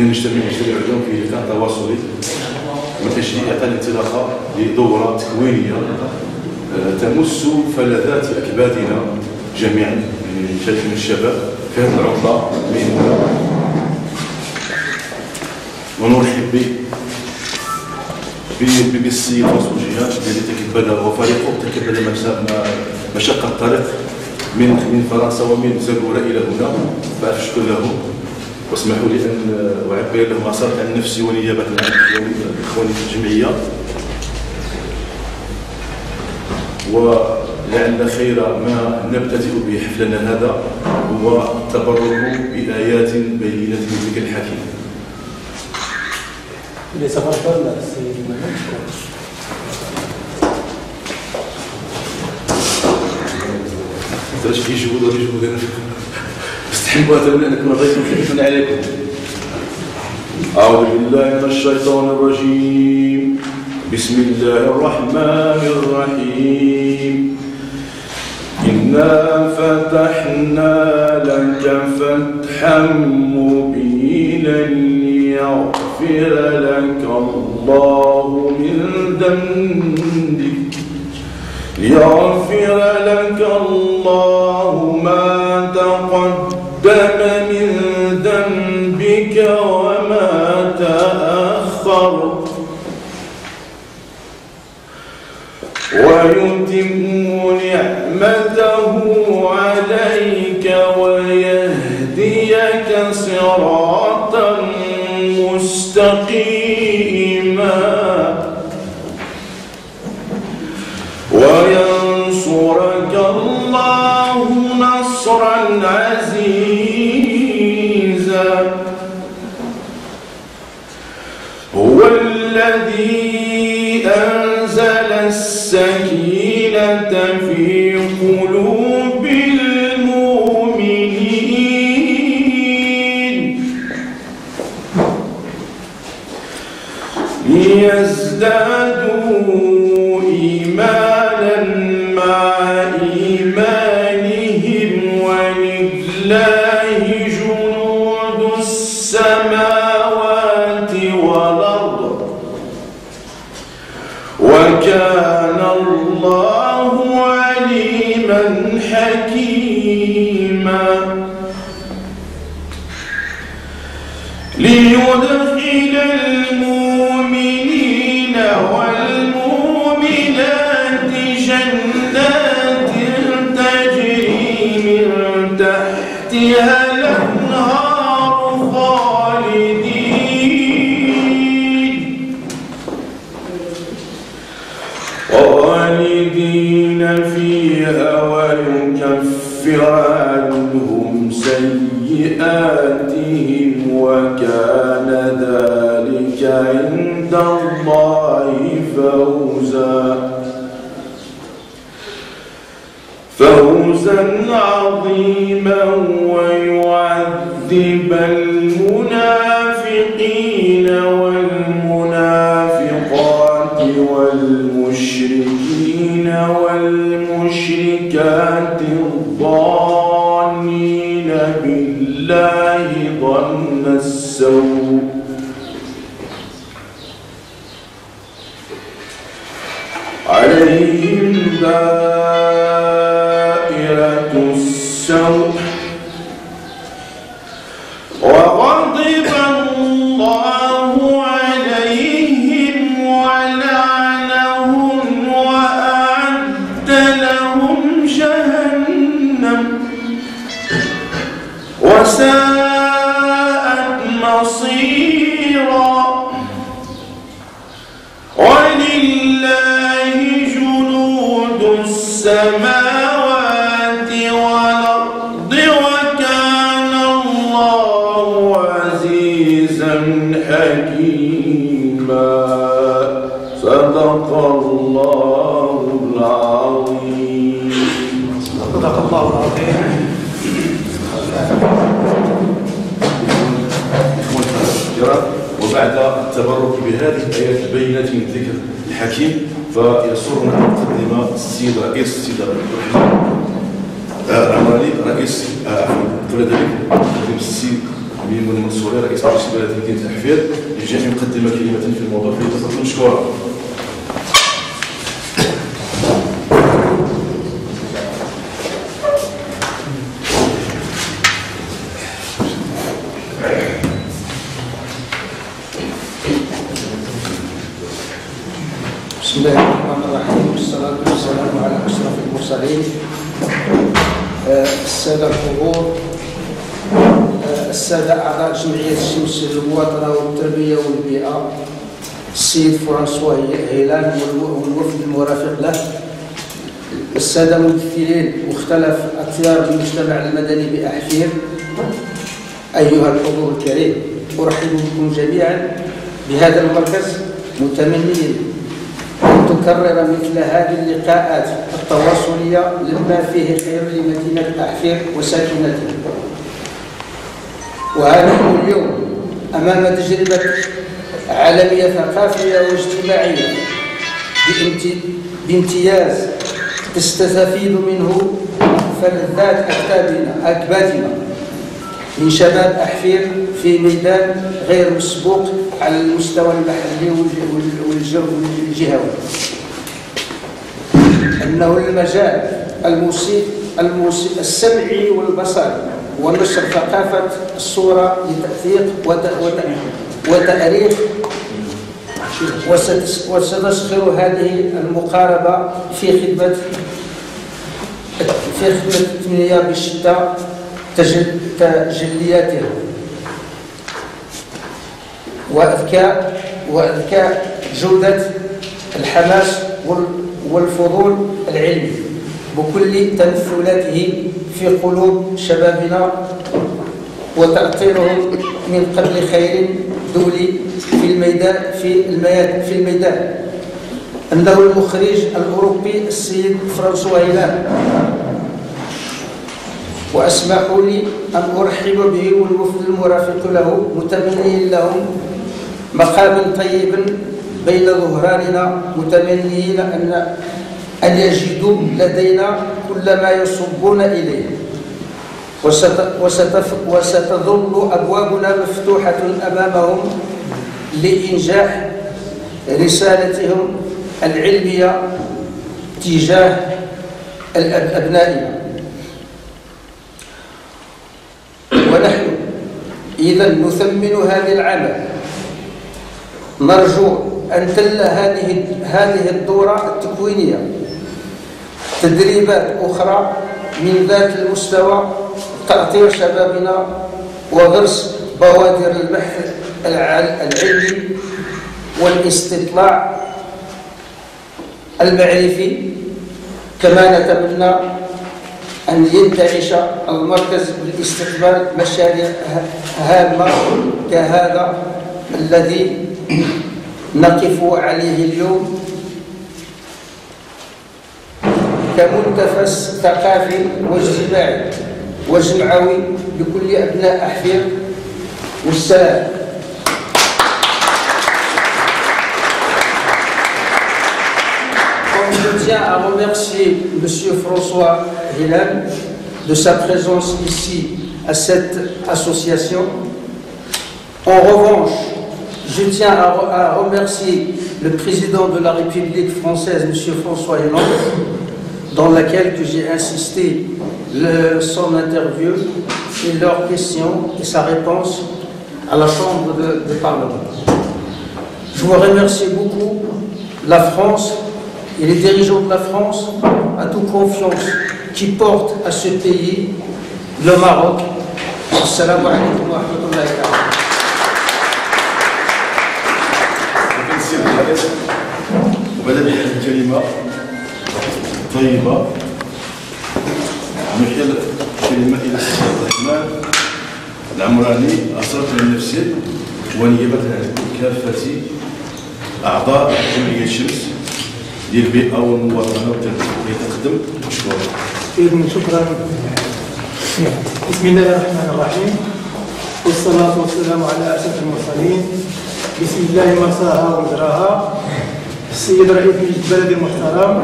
نجتمع اليوم في لقاء تواصلي من أجل إعطاء الانطلاقة لدورة تكوينية تمس فلذات أكبادنا جميعا، من الشباب في هذه العطلة الميمونة. ونرحب بالسيد وزوجها الذي تكبد وفريقه تكبد مشقة الطريق من فرنسا ومن زلورة إلى هنا، فأشكر له واسمحوا لي أن أعبر لهم أصالة عن نفسي ونيابة عن إخواني في الجمعية. ولعل خير ما نبتدئ به حفلنا هذا هو التبرك بآيات بينة من ذكر الحكيم. تراش كيجبدوا انا استحبوا اتمنى ان نكون ضيف خفيف عليكم. اعوذ بالله من الشيطان الرجيم. بسم الله الرحمن الرحيم. إنا فتحنا لك فتحا مبينا ليغفر لك الله من ذنبك ما تقدم من ذنبك وما تأخر ويتم نعمته عليك ويهديك صراطا مستقيما وينصرك الله نصرا عزيزا. هو الذي أنزل السكينة في قلوب المؤمنين ليزدادوا إيمانا مع إيمانهم ولله جنود السماوات والأرض وكان الله عليما حكيما. ليدخل المؤمنين والمؤمنات جنات تجري من تحتها الأنهار خالدين فيها ويكفر عنهم سيئاتهم وكان ذلك عند الله فوزا عظيما. ويعذب المنافقين والمنافقات والمشركين والمشركات الظانين بالله ظن السوء عليهم دائرة السوء وغضب الله عليهم ولعنهم وأعد لهم جهنم وساءت مصيرا. ولله جنود السماوات والأرض وكان الله عزيزا حكيما. صدق الله العظيم. صدق الله العظيم. وبعد التبرك بهذه الآيات البينات من ذكر الحكيم فيسرنا أن نقدم السيد رئيس العمراني رئيس قبل ذلك نقدم السيد ميمون المنصوري رئيس مجلس بلدية مدينة أحفير يجي أن يقدم كلمة في الموضوع فليتفضل مشكورا. بسم الله الرحمن الرحيم والصلاة والسلام على أشرف المرسلين. السادة الحضور، السادة أعضاء جمعية الشمس للمواطنة والتربية والبيئة، السيد فرانسوا هيلان والوفد المرافق له، السادة ممثلين مختلف أطيار المجتمع المدني بأحفير، أيها الحضور الكريم، أرحب بكم جميعا بهذا المركز، متمنين أن تكرر مثل هذه اللقاءات التواصلية لما فيه خير لمدينة أحفير وساكنتها. ونحن اليوم أمام تجربة عالمية ثقافية واجتماعية بامتياز تستفيد منه فلذات أكبادنا من شباب أحفير في ميدان غير مسبوق على المستوى المحلي والجهوي. أنه المجال السمعي والبصري ونشر ثقافة الصورة لتأثير وتأريخ، وستسخر هذه المقاربة في خدمة التنمية بشتى تجلياتها وإذكاء جودة الحماس والفضول العلمي بكل تمثلاته في قلوب شبابنا، وتأطيرهم من قبل خير دولي في الميدان. أنه المخرج الأوروبي السيد فرانسوا هيلان، وأسمحوا لي أن أرحب به والوفد المرافق له، متمنين لهم مقاما طيبا بين ظهراننا، متمنين أن يجدوا لدينا كل ما يصبون إليه، وستظل أبوابنا مفتوحة أمامهم لإنجاح رسالتهم العلمية تجاه أبنائنا. ونحن إذا نثمن هذا العمل، نرجو أن تل هذه الدورة التكوينية تدريبات أخرى من ذات المستوى، تأطير شبابنا وغرس بوادر البحث العلمي والاستطلاع المعرفي. كما نتمنى أن ينتعش المركز باستقبال مشاريع هامة كهذا الذي نقف عليه اليوم كمنتفس ثقافي واجتماعي وجمعوي لكل أبناء أحفير والسلام. Je tiens à remercier M. François Heylan de sa présence ici à cette association. En revanche, je tiens à remercier le président de la République française, M. François Hollande, dans laquelle j'ai insisté son interview et leurs questions et sa réponse à la Chambre de Parlement. Je vous remercie beaucoup. La France et les dirigeants de la France à toute confiance qui portent à ce pays, le Maroc. Assalamu alaikum wa rahmatullahi wa barakatuh. وبدأ بهذه الكلمة طيبة نحيل كلمة إلى السيد عبد الرحمن العمراني أصرت من نفسي ونيابة عن كافة أعضاء جمعية الشمس ديال البيئة والمواطنة والتربية تقدم مشكورا. شكرا. بسم الله الرحمن الرحيم والصلاة والسلام على أشرف المرسلين. بسم الله مرساها ومجراها. السيد رئيس مجلس البلد المحترم،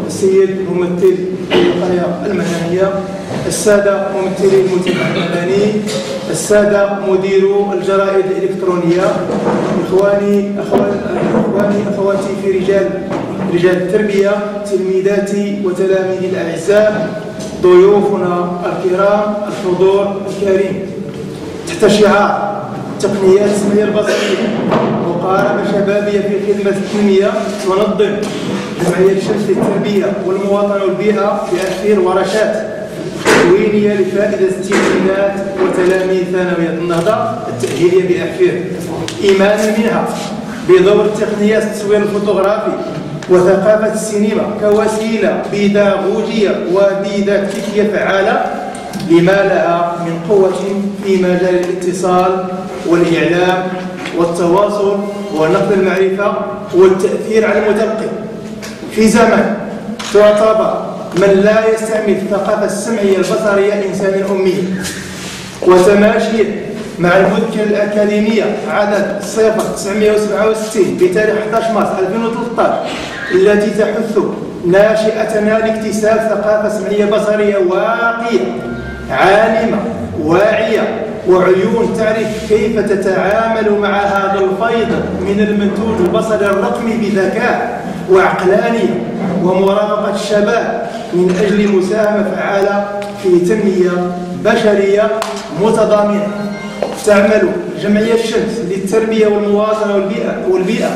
السيد ممثل القرية المدنية، السادة ممثلي المجتمع المدني، السادة مديرو الجرائد الإلكترونية، أخواتي في رجال التربية، تلميذاتي وتلاميذي الأعزاء، ضيوفنا الكرام، الحضور الكريم. تحت شعار تقنيات السمعية البصرية مقاربة شبابية في خدمة التنمية، تنظم جمعية الشمس للتربية والمواطنة والبيئة بأحفير ورشات تكوينية لفائدة التلميذات وتلاميذ ثانوية النهضة التأهيلية بأحفير، إيمانا منها بدور تقنيات التصوير الفوتوغرافي وثقافة السينما كوسيلة بيداغوجية وديداكتيكية فعالة لما لها من قوة في مجال الاتصال والإعلام والتواصل ونقل المعرفة والتأثير على المتلقي في زمن تعتبر من لا يستعمل الثقافة السمعية البصرية إنسانا أميا. وتماشيا مع المذكرة الأكاديمية عدد 0967 بتاريخ 11 مارس 2013 التي تحث ناشئتنا لاكتساب ثقافة سمعية بصرية واقية عالمة واعية وعيون تعرف كيف تتعامل مع هذا الفيض من المنتوج البصري الرقمي بذكاء وعقلانية ومرافقة الشباب من أجل مساهمة فعالة في تنمية بشرية متضامنة. تعمل جمعية الشمس للتربية والمواطنة والبيئة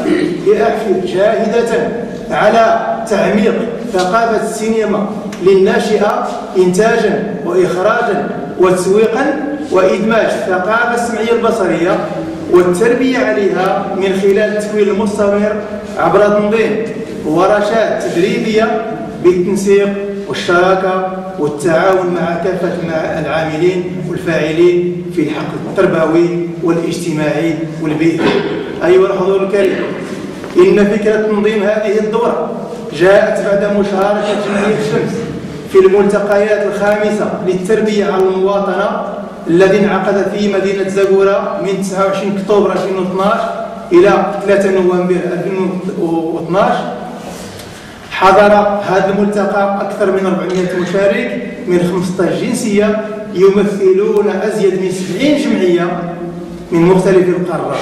بأحفر جاهدة على تعميق ثقافة السينما للناشئة إنتاجا وإخراجا وتسويقا وإدماج الثقافة السمعية البصرية والتربية عليها من خلال التكوين المستمر عبر تنظيم ورشات تدريبية بالتنسيق والشراكة والتعاون مع كافة العاملين والفاعلين في الحقل التربوي والاجتماعي والبيئي. أيها الحضور الكريم، إن فكرة تنظيم هذه الدورة جاءت بعد مشاركة جمعية الشمس في الملتقيات الخامسة للتربية على المواطنة الذي انعقد في مدينة زاكورة من 29 أكتوبر 2012 إلى 3 نوفمبر 2012. حضر هذا الملتقى أكثر من 400 مشارك من 15 جنسية يمثلون أزيد من 70 جمعية من مختلف القارات.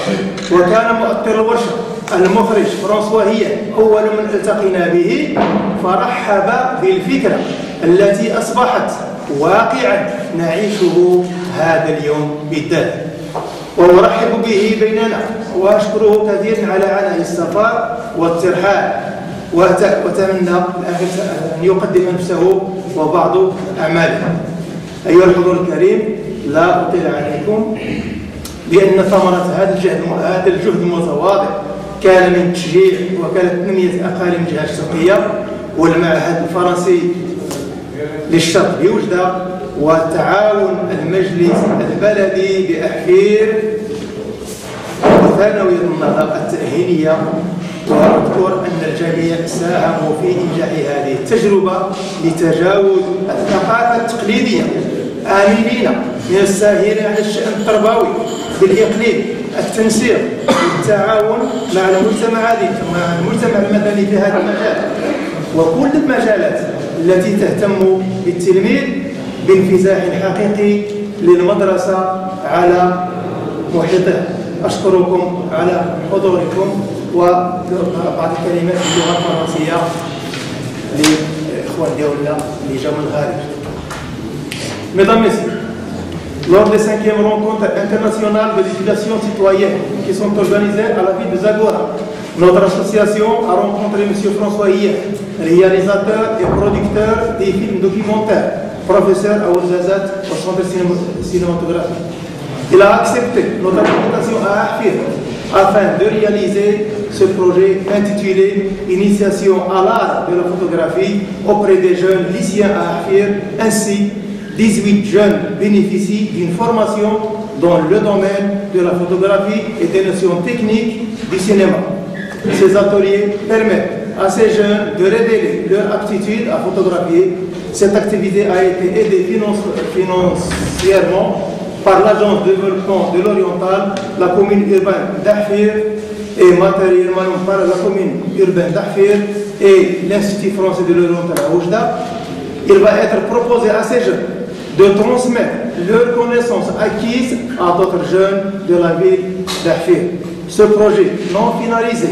وكان مؤثر الورشة المخرج فرانسوا هيان أول من التقينا به، فرحب بالفكرة التي أصبحت واقعا نعيشه هذا اليوم بالذات، وأرحب به بيننا وأشكره كثيرا على عناء السفر والترحال، وأتمنى أن يقدم نفسه وبعض أعماله. أيها الحضور الكريم، لا أطيل عليكم بأن ثمرة هذا الجهد المتواضع كان من تشجيع وكالة تنمية أقاليم الجهة الشرقية والمعهد الفرنسي للشرق بوجدة وتعاون المجلس البلدي بأحفير وثانوية النهضة التأهيلية. وأذكر أن الجميع ساهموا في إنجاح هذه التجربة لتجاوز الثقافة التقليدية، آمنين من الساهرين على الشأن التربوي بالإقليم، التنسيق والتعاون مع المجتمع المدني في هذا المجال وكل المجالات التي تهتم بالتلميذ بانفتاح حقيقي للمدرسة على محيطها. أشكركم على حضوركم، وبعض الكلمات باللغة الفرنسية لإخوان ديالنا اللي جاوا من الخارج. Mesdames, Messieurs, lors des 5e rencontres internationales de l'éducation citoyenne qui sont organisées à la ville de Zagora, notre association a rencontré M. François Hier, réalisateur et producteur des films documentaires, professeur à Ouarzazate au centre cinématographique. Il a accepté notre invitation à Ahfir afin de réaliser ce projet intitulé Initiation à l'art de la photographie auprès des jeunes lycéens à Ahfir. Ainsi, 18 jeunes bénéficient d'une formation dans le domaine de la photographie et des notions techniques du cinéma. Ces ateliers permettent à ces jeunes de révéler leur aptitude à photographier. Cette activité a été aidée financièrement par l'Agence de développement de l'Oriental, la commune urbaine d'Ahfir et matériellement par la commune urbaine d'Ahfir et l'Institut français de l'Oriental à Oujda. Il va être proposé à ces jeunes de transmettre leurs connaissances acquises à d'autres jeunes de la ville d'Ahfir. Ce projet non finalisé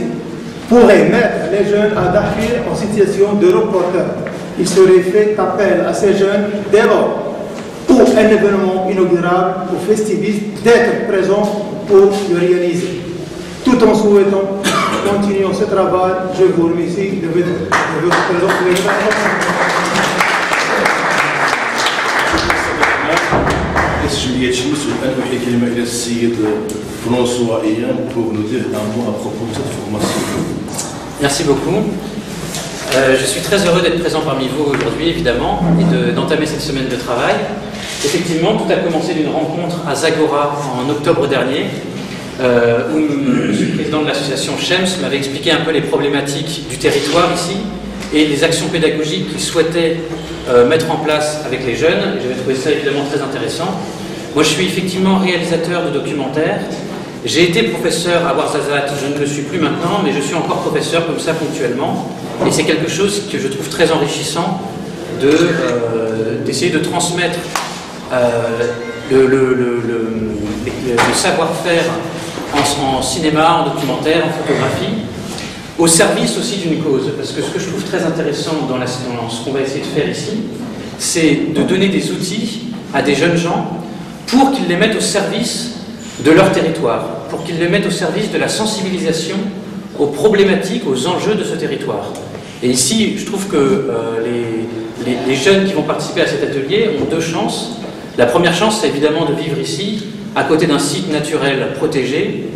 pourrait mettre les jeunes à Dahfir en situation de reporter. Il serait fait appel à ces jeunes dès lors où un événement inaugural ou festiviste d'être présent pour le réaliser. Tout en souhaitant continuer ce travail, je vous remercie de votre présence. جمعية شمس والآن أحيي كلمة إلى السيد فرانسوا إيام pour nous dire un mot à propos de cette formation. Merci beaucoup. Je suis très heureux d'être présent parmi vous aujourd'hui, évidemment, et d'entamer cette semaine de travail. Effectivement, tout a commencé d'une rencontre à Zagora en octobre dernier, où le président de l'association Shems m'avait expliqué un peu les problématiques du territoire ici et les actions pédagogiques qu'il souhaitait mettre en place avec les jeunes. J'avais trouvé ça évidemment très intéressant. Moi, je suis effectivement réalisateur de documentaires. J'ai été professeur à Ouarzazate, je ne le suis plus maintenant, mais je suis encore professeur comme ça ponctuellement. Et c'est quelque chose que je trouve très enrichissant d'essayer de transmettre le savoir-faire en cinéma, en documentaire, en photographie, au service aussi d'une cause. Parce que ce que je trouve très intéressant dans ce qu'on va essayer de faire ici, c'est de donner des outils à des jeunes gens pour qu'ils les mettent au service de leur territoire, pour qu'ils les mettent au service de la sensibilisation aux problématiques, aux enjeux de ce territoire. Et ici, je trouve que les jeunes qui vont participer à cet atelier ont deux chances. La première chance, c'est évidemment de vivre ici, à côté d'un site naturel protégé,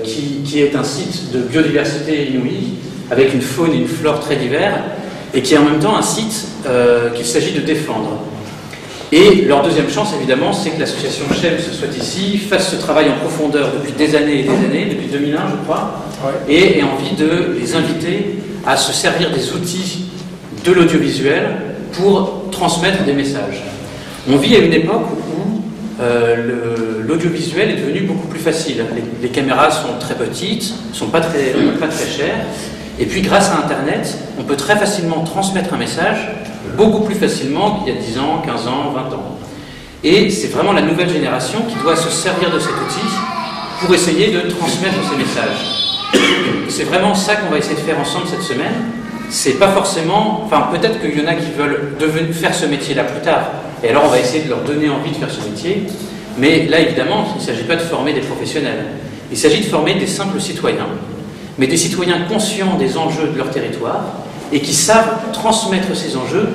qui est un site de biodiversité inouïe, avec une faune et une flore très divers, et qui est en même temps un site qu'il s'agit de défendre. Et leur deuxième chance, évidemment, c'est que l'association Shems soit ici, fasse ce travail en profondeur depuis des années et des années, depuis 2001, je crois, et ait envie de les inviter à se servir des outils de l'audiovisuel pour transmettre des messages. On vit à une époque où l'audiovisuel est devenu beaucoup plus facile. Les caméras sont très petites, ne sont pas très chères, et puis grâce à Internet, on peut très facilement transmettre un message, beaucoup plus facilement qu'il y a 10 ans, 15 ans, 20 ans. Et c'est vraiment la nouvelle génération qui doit se servir de cet outil pour essayer de transmettre ces messages. C'est vraiment ça qu'on va essayer de faire ensemble cette semaine. C'est pas forcément... Enfin, peut-être qu'il y en a qui veulent faire ce métier-là plus tard. Et alors, on va essayer de leur donner envie de faire ce métier. Mais là, évidemment, il ne s'agit pas de former des professionnels. Il s'agit de former des simples citoyens, mais des citoyens conscients des enjeux de leur territoire et qui savent transmettre ces enjeux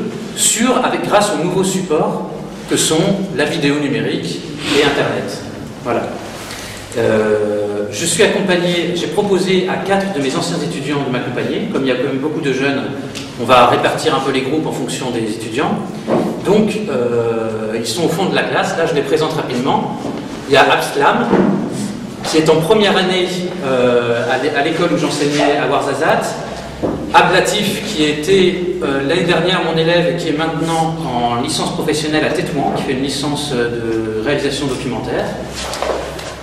grâce aux nouveaux supports que sont la vidéo numérique et Internet. Voilà. Je suis accompagné, j'ai proposé à 4 de mes anciens étudiants de m'accompagner. Comme il y a quand même beaucoup de jeunes, on va répartir un peu les groupes en fonction des étudiants. Donc, ils sont au fond de la classe. Là, je les présente rapidement. Il y a Abslam, qui est en première année à l'école où j'enseignais à Ouarzazate. Ablatif, qui était l'année dernière mon élève et qui est maintenant en licence professionnelle à Tétouan, qui fait une licence de réalisation documentaire.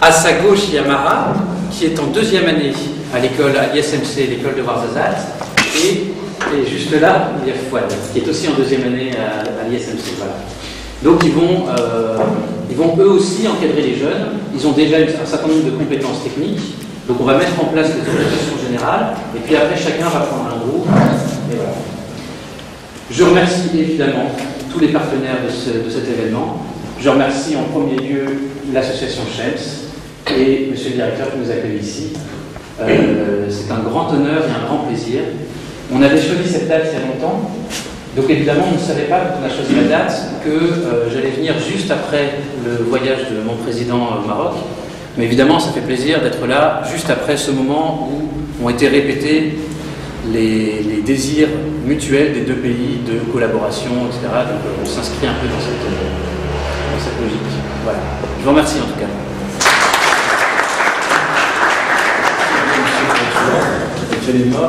À sa gauche, il y a Mara, qui est en deuxième année à l'école, à l'ISMC, l'école de Ouarzazate. Et juste là, il y a Fouad, qui est aussi en deuxième année à l'ISMC. Voilà. Donc ils vont eux aussi encadrer les jeunes. Ils ont déjà un certain nombre de compétences techniques. Donc on va mettre en place les orientations générales. Et puis après, chacun va prendre un groupe. Et voilà. Je remercie évidemment tous les partenaires de cet événement. Je remercie en premier lieu l'association Shems et monsieur le directeur qui nous accueille ici. C'est un grand honneur et un grand plaisir. On avait choisi cette date il y a longtemps, donc évidemment on ne savait pas quand on a choisi la date que j'allais venir juste après le voyage de mon président au Maroc. Mais évidemment ça fait plaisir d'être là juste après ce moment où ont été répétés les désirs mutuels des deux pays de collaboration, etc. Donc on s'inscrit un peu dans cette logique. Voilà. Je vous remercie en tout cas. الكلمة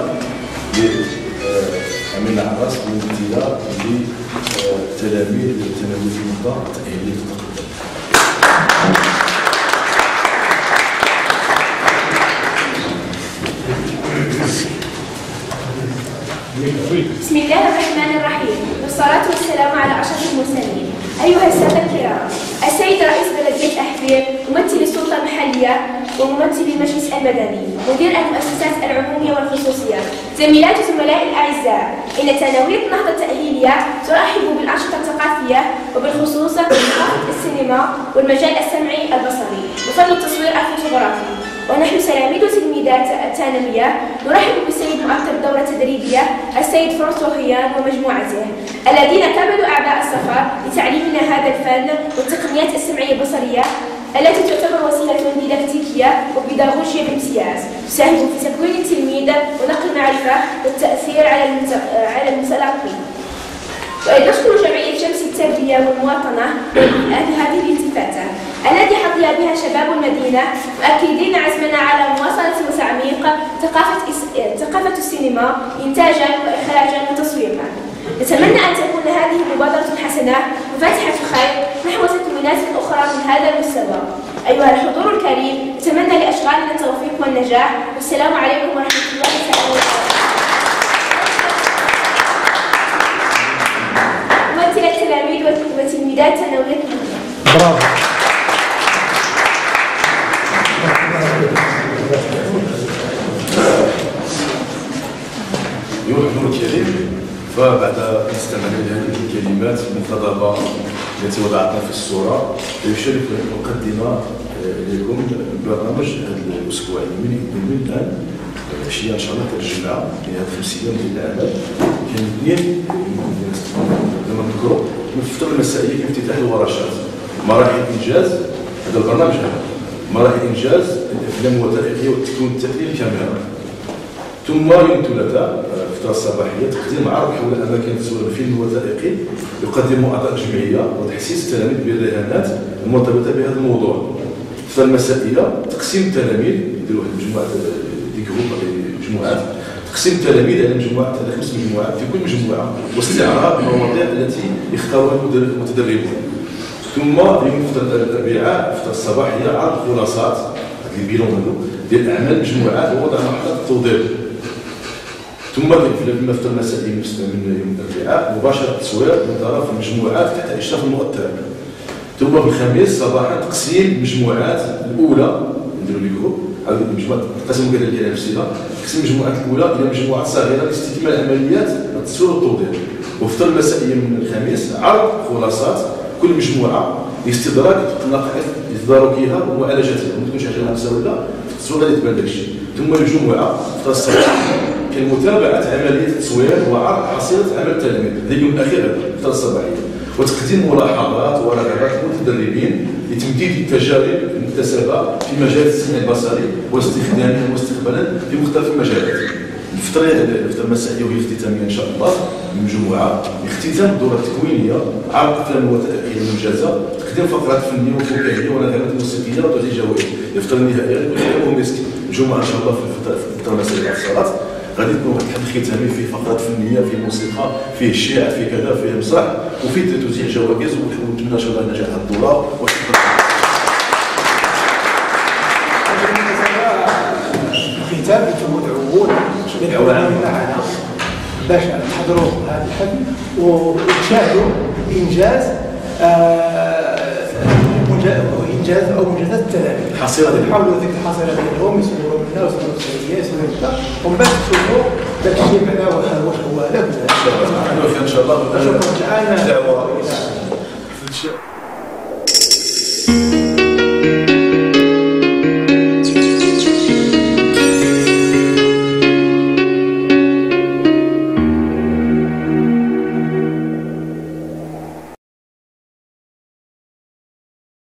لأمين عباس من ابتداء لتلاميذ النقاط اللي تتقدم. بسم الله الرحمن الرحيم، والصلاة والسلام على أشرف المرسلين. أيها السادة الكرام، السيد رئيس بلدية أحفير، ممثل السلطة المحلية وممثل المجلس المدني، مدير المؤسسات العمومية والخصوصية، زميلات وزملائي الأعزاء، إن تناوير النهضة التأهيلية ترحب بالأنشطة الثقافية وبالخصوص بثقافة السينما والمجال السمعي البصري وفن التصوير الفوتوغرافي. ونحن تلاميذ وتلميذات الثانوية نرحب بالسيد مؤطر الدورة التدريبية السيد فرانسوا هيان ومجموعته الذين كملوا أعباء السفر لتعليمنا هذا الفن والتقنيات السمعية البصرية التي تعتبر وسيلة ديداكتيكية وبيداغوجية بامتياز تساهم في تكوين التلميذ ونقل المعرفة والتأثير على المتلقي. ونشكر جمعية شمس التربية والمواطنة لهذه الالتفاتة التي حظي بها شباب المدينة مؤكدين عزمنا على مواصلة وتعميق ثقافة السينما إنتاجا وإخراجا وتصويرا. نتمنى أن تكون هذه مبادرة حسنة وفاتحة خير نحو تكوينات أخرى من هذا المستوى. أيها الحضور الكريم، نتمنى لأشغالنا التوفيق والنجاح، والسلام عليكم ورحمة الله تعالى وبركاته. ممثل التلاميذ وتلميذات ثانوية برافو. أيها الحضور الكريم، فبعد الاستماع لهذه الكلمات المنتدبة التي وضعتنا في الصورة، يشرف أقدم إليكم برنامج هذا الأسبوع من الآن العشية إن شاء الله الجمعة لهذا 5 أيام ديال العمل. كاين اثنين كما نذكروا من الفترة المسائية كافتتاح الورشات مراحل إنجاز. هذا البرنامج مراحل إنجاز الأفلام الوثائقية والتكوين التقني للكاميرا. ثم يوم الثلاثاء الفترة الصباحية تقديم عرض حول أماكن تصوير الفيلم الوثائقي يقدم أعضاء الجمعية وتحسيس التلاميذ بالرهانات المرتبطة بهذا الموضوع. الفترة المسائية تقسيم التلاميذ يديروا واحد المجموعة دي جروب مجموعات، تقسيم التلاميذ على مجموعات على 5 مجموعات في كل مجموعة واستعراض المواضيع التي يختارها المتدربون. ثم يوم الأربعاء الفترة الصباحية عرض خلاصات البيلون ديال أعمال المجموعات ووضع مرحلة التوظيف. ثم في الفترة المسائية من يوم الأربعاء مباشرة التصوير من طرف المجموعات تحت إشراف المؤطر. ثم في الخميس صباحا تقسيم المجموعات الأولى نديروا لي جروب هذه المجموعات تقسموا كذلك على نفسها، تقسيم المجموعات الأولى إلى مجموعات صغيرة لاستكمال عمليات التصوير والتوظيف. وفي الفترة المسائية من الخميس عرض خلاصات كل مجموعة لاستدراك النقائص التداركية ومعالجتها، ما تكونش حاجة ناقصة ولا في التصوير غادي تبان داكشي. ثم الجمعة في الصباح كان متابعة عملية التصوير وعرض حصيلة عمل التلاميذ، هذا اليوم الأخير في الصباحية، وتقديم ملاحظات ورغبات المتدربين لتمديد التجارب المكتسبة في مجال السمع البصري واستخدامه واستقبالا في مختلف المجالات. الفترة المسائية وهي اختتامية إن شاء الله المجموعة اختتام الدورة التكوينية عرض أفلام وثائقية منجزة، تقديم فقرات فنية وفكاهية ونغمات موسيقية وتعطي جوائز. الفترة النهائية الجمعة إن شاء الله في الفترة المسائية بعد الصلاة غادي تكون واحد الحفل ختامي فيه فقرات فنية، فيه موسيقى، فيه الشعر، فيه كذا، فيه مسرح، وفيه توزيع جوائز. ونتمنى إن شاء الله نجاح هذه الدورة. الختام تدعوون للعوامل باش تحضروا هذا الحفل وتشاهدوا انجاز او منجزات التلاميذ. نحاولوا ذيك الحصيله ديالهم يصوروا منا ويصوروا السعوديه يصوروا كذا، ومن بعد تشوفوا داك الشيء بعدا واش هو هذاك ان شاء الله. الان دعوه